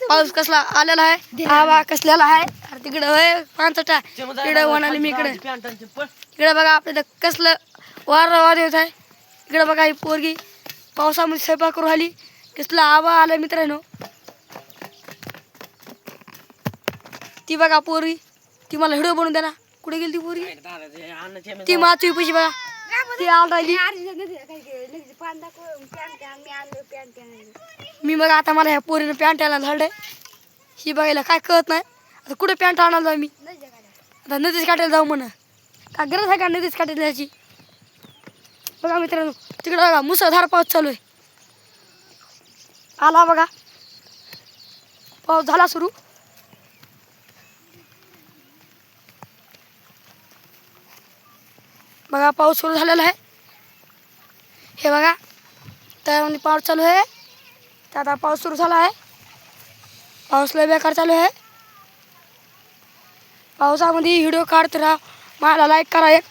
पाऊस कसला आलेला आहे, हवा कसलेला आहे. अरे तिकडे होय पाणचटा, तिकडे म्हणाले मी इकडे. इकडे बघा आपल्या कसलं वार येत आहे. इकडे बघा ही पोरगी पावसामध्ये स्वयंपाक करू राहिली. कसला हवा आला मित्रांनो. ती बघा पोरगी, ती मला व्हिडिओ बनवून द्या ना. कुठे गेली ती पोरगी? ती माचवी पैसे बघा ती आली. मी बघा आता मला ह्या पोरीनं पॅन्ट आणायला झाडय. ही बघायला काय कळत नाही. आता कुठे पॅन्ट आणायला मी आता नदीच काढायला जाऊ म्हणा. काय गरज आहे का नदीच काढायला जायची? बघा मित्रांनो तिकडे बघा मुसळधार पाऊस चालू आहे. आला बघा पाऊस झाला सुरू. बघा पाऊस सुरू झालेला आहे. हे बघा तळ्यामध्ये पाऊस चालू आहे. तर आता पाऊस सुरू झाला आहे. पाऊस लय बेकार चालू आहे. पावसामध्ये व्हिडिओ काढत राहा. मला लाईक करा एक.